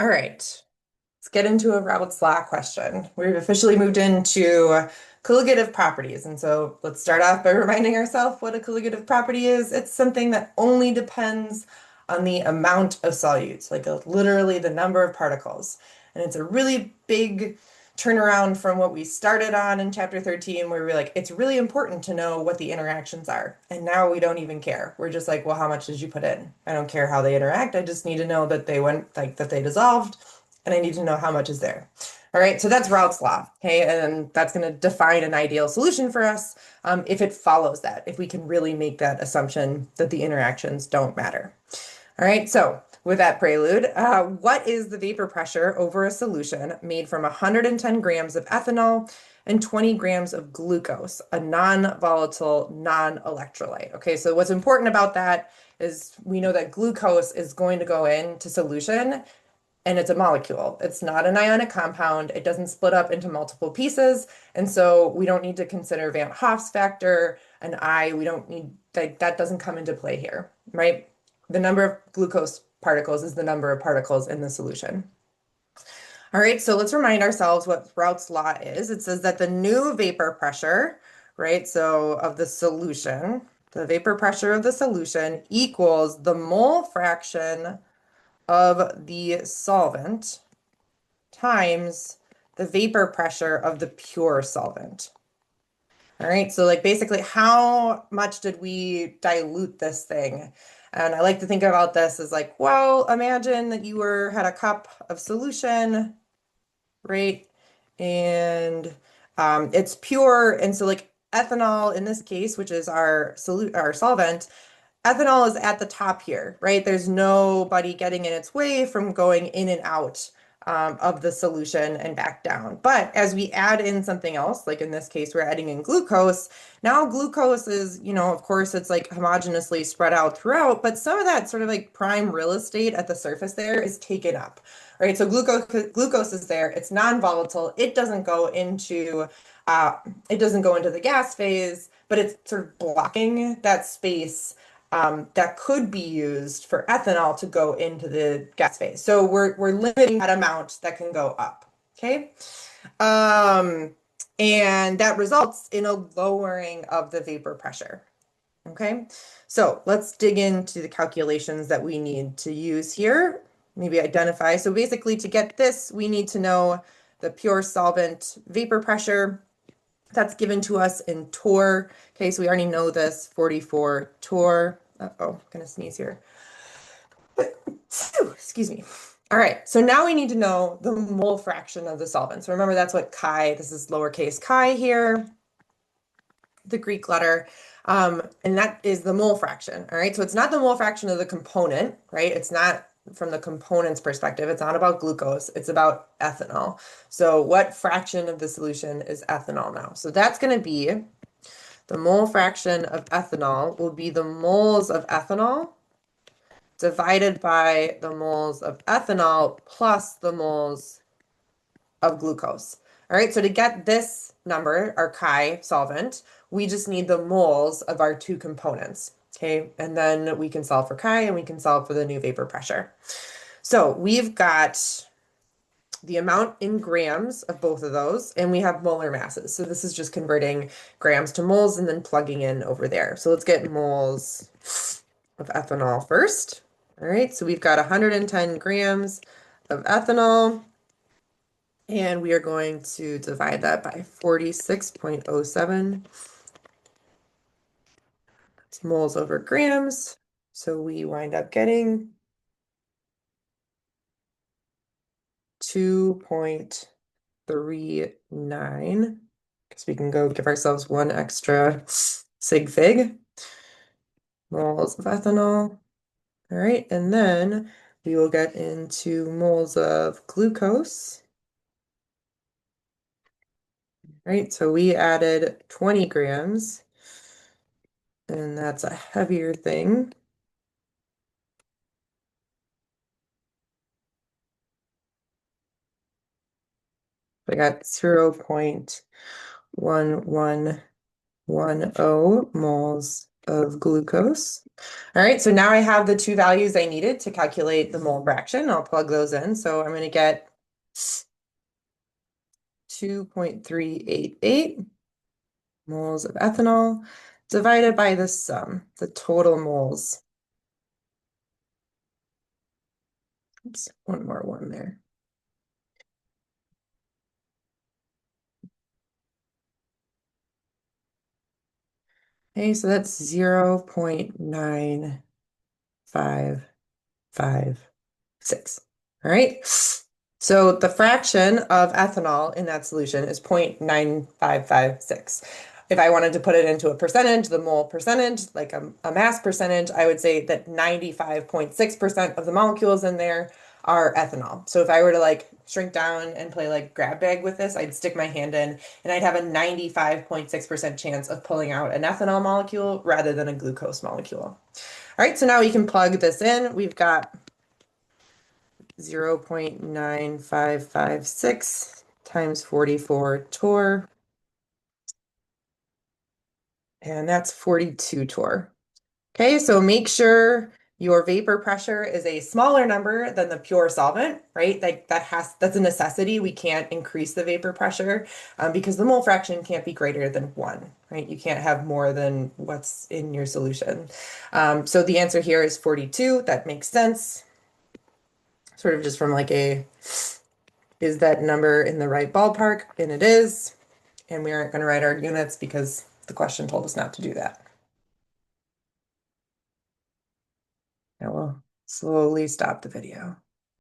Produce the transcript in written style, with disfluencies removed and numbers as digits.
All right, let's get into a Raoult's law question. We've officially moved into colligative properties. And so let's start off by reminding ourselves what a colligative property is. It's something that only depends on the amount of solutes, like literally the number of particles. And it's a really big turnaround from what we started on in chapter 13, where we are like, it's really important to know what the interactions are. And now we don't even care. We're just like, well, how much did you put in? I don't care how they interact. I just need to know that they went, like that they dissolved, and I need to know how much is there. All right, so that's Raoult's law, okay? And that's going to define an ideal solution for us if it follows that, if we can really make that assumption that the interactions don't matter. All right, so with that prelude, what is the vapor pressure over a solution made from 110 grams of ethanol and 20 grams of glucose, a non-volatile, non-electrolyte? Okay, so what's important about that is we know that glucose is going to go into solution and it's a molecule. It's not an ionic compound. It doesn't split up into multiple pieces. And so we don't need to consider Van Hoff's factor, an I. We don't need that doesn't come into play here, right? The number of glucose particles is the number of particles in the solution. All right, so let's remind ourselves what Raoult's law is. It says that the new vapor pressure, right, so of the solution, the vapor pressure of the solution equals the mole fraction of the solvent times the vapor pressure of the pure solvent. All right, so like basically how much did we dilute this thing? And I like to think about this as like, well, imagine that you had a cup of solution, right? And it's pure. And so like ethanol in this case, which is our solvent, ethanol is at the top here, right? There's nobody getting in its way from going in and out of the solution and back down. But as we add in something else, like in this case, we're adding in glucose. Now glucose is, of course, it's like homogeneously spread out throughout, but some of that sort of like prime real estate at the surface there is taken up, right? So glucose is there. It's non-volatile. It doesn't go into the gas phase, but it's sort of blocking that space that could be used for ethanol to go into the gas phase. So we're limiting that amount that can go up. Okay. And that results in a lowering of the vapor pressure. Okay. So let's dig into the calculations that we need to use here. Maybe identify. So basically to get this, we need to know the pure solvent vapor pressure. That's given to us in torr. Okay, so we already know this, 44 torr. Uh-oh, I'm gonna sneeze here. Excuse me. All right, so now we need to know the mole fraction of the solvent. So remember, that's what chi, this is lowercase chi here, the Greek letter, and that is the mole fraction. All right, so it's not the mole fraction of the component, right? It's not from the component's perspective. It's not about glucose. It's about ethanol. So what fraction of the solution is ethanol now? So that's going to be the mole fraction of ethanol will be the moles of ethanol divided by the moles of ethanol plus the moles of glucose. All right, so to get this number, our chi solvent, we just need the moles of our two components. Okay, and then we can solve for chi and we can solve for the new vapor pressure. So we've got the amount in grams of both of those, and we have molar masses. So this is just converting grams to moles and then plugging in over there. So let's get moles of ethanol first. All right, so we've got 110 grams of ethanol, and we are going to divide that by 46.07. It's moles over grams. So we wind up getting 2.39, because we can go give ourselves one extra sig fig, moles of ethanol. All right, and then we will get into moles of glucose. Right, so we added 20 grams, and that's a heavier thing. I got 0.1110 moles of glucose. All right, so now I have the two values I needed to calculate the mole fraction. I'll plug those in. So I'm going to get 2.388 moles of ethanol divided by the sum, the total moles. Oops, one more one there. Okay, so that's 0.9556. All right. So the fraction of ethanol in that solution is 0.9556. If I wanted to put it into a percentage, the mole percentage, like a mass percentage, I would say that 95.6% of the molecules in there are ethanol. So if I were to like shrink down and play like grab bag with this, I'd stick my hand in and I'd have a 95.6% chance of pulling out an ethanol molecule rather than a glucose molecule. All right, so now we can plug this in. We've got 0.9556 times 44 torr, and that's 42 torr. Okay, so make sure your vapor pressure is a smaller number than the pure solvent, right? Like that's a necessity. We can't increase the vapor pressure because the mole fraction can't be greater than 1, right? You can't have more than what's in your solution. So the answer here is 42. That makes sense. Sort of just from like is that number in the right ballpark? And it is. And we aren't going to write our units because the question told us not to do that. I will slowly stop the video.